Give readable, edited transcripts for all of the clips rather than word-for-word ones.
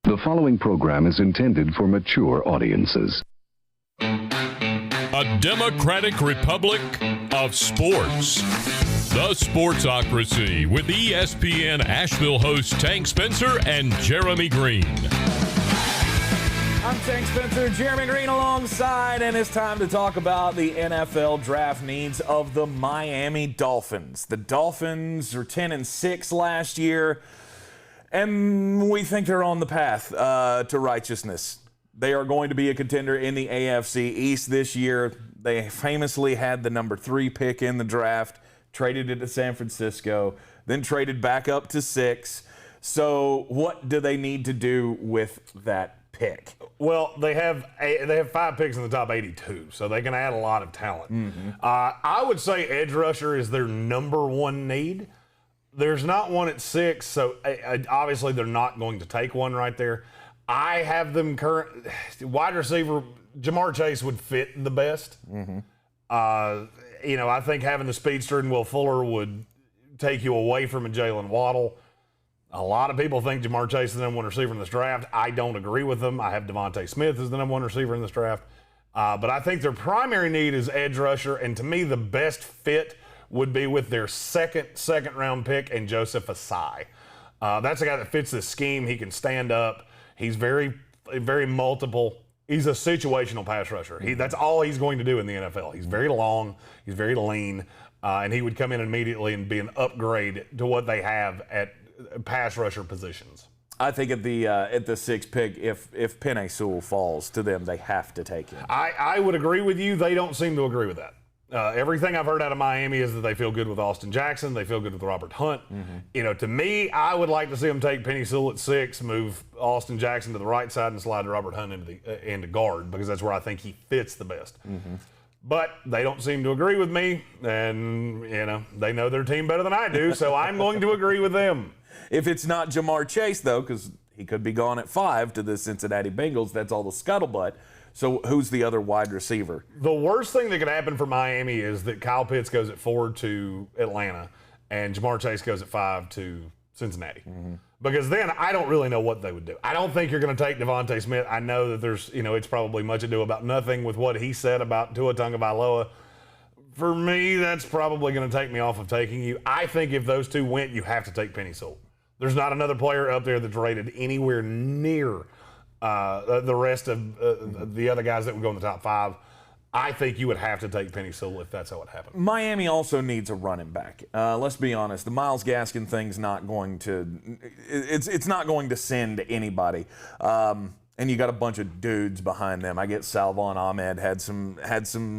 The following program is intended for mature audiences. A democratic republic of sports. The Sportsocracy with ESPN Asheville hosts Tank Spencer and Jeremy Greene. I'm Tank Spencer, Jeremy Greene alongside, and it's time to talk about the NFL draft needs of the Miami Dolphins. The Dolphins were 10-6 last year, and we think they're on the path to righteousness. They are going to be a contender in the AFC East this year. They famously had the number 3 pick in the draft, traded it to San Francisco, then traded back up to 6. So what do they need to do with that pick? Well, they have 5 picks in the top 82, so they can add a lot of talent. Mm-hmm. I would say edge rusher is their number 1 need. There's not one at 6, so obviously they're not going to take one right there. I have them wide receiver. Jamar Chase would fit the best. Mm-hmm. I think having the speedster and Will Fuller would take you away from a Jalen Waddle. A lot of people think Jamar Chase is the number 1 receiver in this draft. I don't agree with them. I have Devontae Smith as the number 1 receiver in this draft. But I think their primary need is edge rusher, and to me the best fit would be with their second round pick and Joseph Asai. That's a guy that fits this scheme. He can stand up. He's very, very multiple. He's a situational pass rusher. That's all he's going to do in the NFL. He's very long. He's very lean. And he would come in immediately and be an upgrade to what they have at pass rusher positions. I think at the 6th pick, if Penei Sewell falls to them, they have to take him. I would agree with you. They don't seem to agree with that. Everything I've heard out of Miami is that they feel good with Austin Jackson. They feel good with Robert Hunt. Mm-hmm. To me, I would like to see them take Penei Sewell at 6, move Austin Jackson to the right side, and slide Robert Hunt into guard, because that's where I think he fits the best. Mm-hmm. But they don't seem to agree with me, and they know their team better than I do, so I'm going to agree with them. If it's not Jamar Chase, though, because he could be gone at 5 to the Cincinnati Bengals, that's all the scuttlebutt. So who's the other wide receiver? The worst thing that could happen for Miami is that Kyle Pitts goes at 4 to Atlanta and Jamar Chase goes at 5 to Cincinnati. Mm-hmm. Because then I don't really know what they would do. I don't think you're going to take Devontae Smith. I know that there's, it's probably much ado about nothing with what he said about Tua Tagovailoa. For me, that's probably going to take me off of taking you. I think if those two went, you have to take Penei Sewell. There's not another player up there that's rated anywhere near the rest of the other guys that would go in the top 5. I think you would have to take Penei Sewell if that's how it happened. Miami also needs a running back. Let's be honest. The Myles Gaskin thing's not going to – it's not going to send anybody. And you got a bunch of dudes behind them. I get Salvon Ahmed had some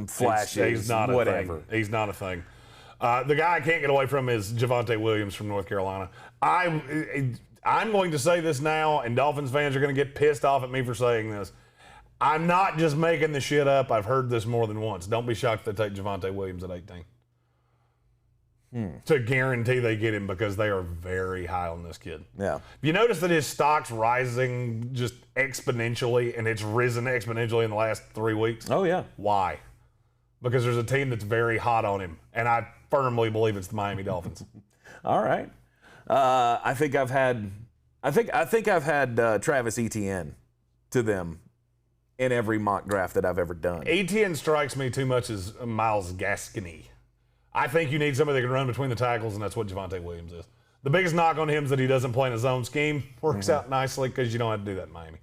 flashes. He's not whatever. A thing. He's not a thing. The guy I can't get away from is Javonte Williams from North Carolina. I'm going to say this now, and Dolphins fans are going to get pissed off at me for saying this. I'm not just making the shit up. I've heard this more than once. Don't be shocked if they take Javonte Williams at 18. To guarantee they get him, because they are very high on this kid. Yeah. You notice that his stock's rising just exponentially, and it's risen exponentially in the last 3 weeks? Oh, yeah. Why? Because there's a team that's very hot on him, and I firmly believe it's the Miami Dolphins. All right. I think I've had Travis Etienne to them in every mock draft that I've ever done. Etienne strikes me too much as Myles Gaskin. I think you need somebody that can run between the tackles, and that's what Javonte Williams is. The biggest knock on him is that he doesn't play in his own scheme. Works out nicely because you don't have to do that in Miami.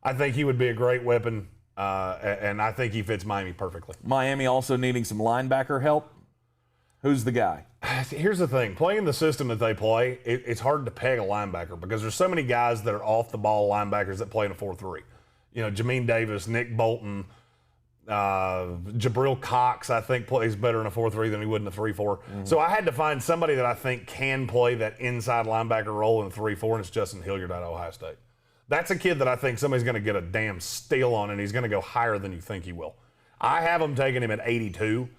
I think he would be a great weapon, and I think he fits Miami perfectly. Miami also needing some linebacker help. Who's the guy? Here's the thing. Playing the system that they play, it's hard to peg a linebacker because there's so many guys that are off-the-ball linebackers that play in a 4-3. Jamin Davis, Nick Bolton, Jabril Cox, I think, plays better in a 4-3 than he would in a 3-4. Mm-hmm. So I had to find somebody that I think can play that inside linebacker role in a 3-4, and it's Justin Hilliard out of Ohio State. That's a kid that I think somebody's going to get a damn steal on, and he's going to go higher than you think he will. I have him taking him at 82.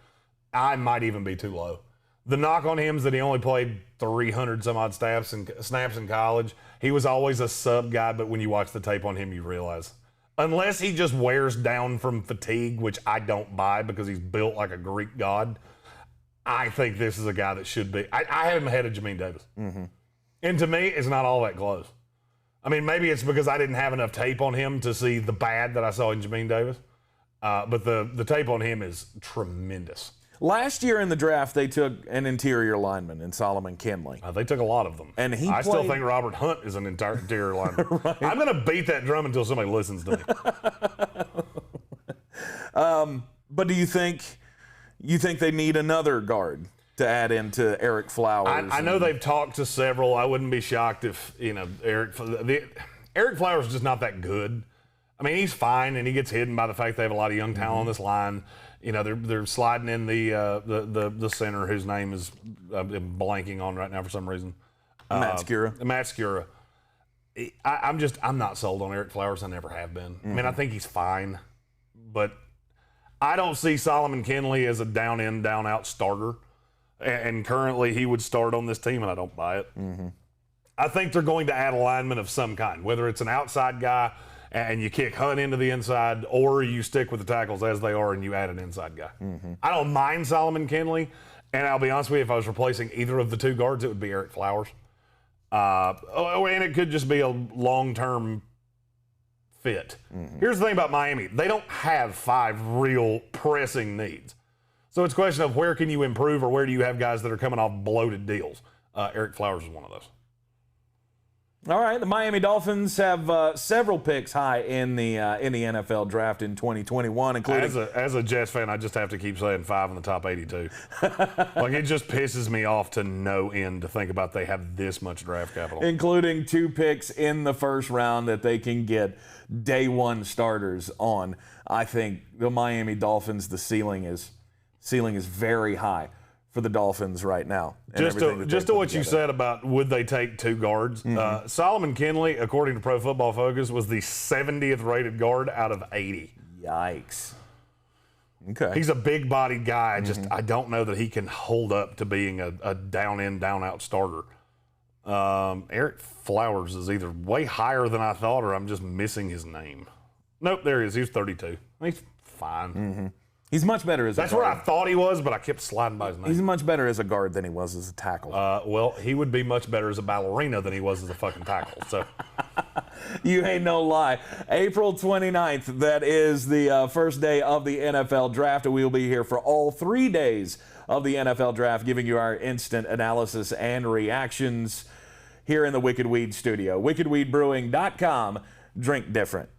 I might even be too low. The knock on him is that he only played 300-some-odd snaps in college. He was always a sub guy, but when you watch the tape on him, you realize, unless he just wears down from fatigue, which I don't buy because he's built like a Greek god, I think this is a guy that should be. I have him ahead of Jamin Davis. Mm-hmm. And to me, it's not all that close. I mean, maybe it's because I didn't have enough tape on him to see the bad that I saw in Jamin Davis. But the tape on him is tremendous. Last year in the draft, they took an interior lineman in Solomon Kinley. They took a lot of them. And I still think Robert Hunt is an interior lineman. Right. I'm going to beat that drum until somebody listens to me. But do you think they need another guard to add into Eric Flowers? I know they've talked to several. I wouldn't be shocked if, Eric Flowers is just not that good. I mean, he's fine, and he gets hidden by the fact they have a lot of young talent on this line. They're sliding in the center, whose name is I'm blanking on right now for some reason. Matt Skura. Matt Skura. I'm not sold on Eric Flowers. I never have been. I mean, I think he's fine, but I don't see Solomon Kinley as a down in, down out starter. And currently he would start on this team, and I don't buy it. I think they're going to add a lineman of some kind, whether it's an outside guy and you kick Hunt into the inside, or you stick with the tackles as they are and you add an inside guy. I don't mind Solomon Kinley, and I'll be honest with you, if I was replacing either of the two guards, it would be Eric Flowers. And it could just be a long-term fit. Here's the thing about Miami. They don't have 5 real pressing needs. So it's a question of where can you improve, or where do you have guys that are coming off bloated deals. Eric Flowers is one of those. All right, the Miami Dolphins have several picks high in the NFL draft in 2021, including. As a Jets fan, I just have to keep saying 5 in the top 82. Like, it just pisses me off to no end to think about they have this much draft capital, including 2 picks in the first round that they can get day one starters on. I think the Miami Dolphins, the ceiling is very high for the Dolphins right now. Just to what you said about would they take 2 guards, Solomon Kinley, according to Pro Football Focus, was the 70th rated guard out of 80. Yikes. Okay. He's a big-bodied guy. I don't know that he can hold up to being a down-in, down-out starter. Eric Flowers is either way higher than I thought, or I'm just missing his name. Nope, there he is. He's 32. He's fine. He's much better as a guard. That's where I thought he was, but I kept sliding by his name. He's much better as a guard than he was as a tackle. Well, he would be much better as a ballerina than he was as a fucking tackle. So, you ain't no lie. April 29th, that is the first day of the NFL draft, and we'll be here for all 3 days of the NFL draft, giving you our instant analysis and reactions here in the Wicked Weed studio. WickedWeedBrewing.com. Drink different.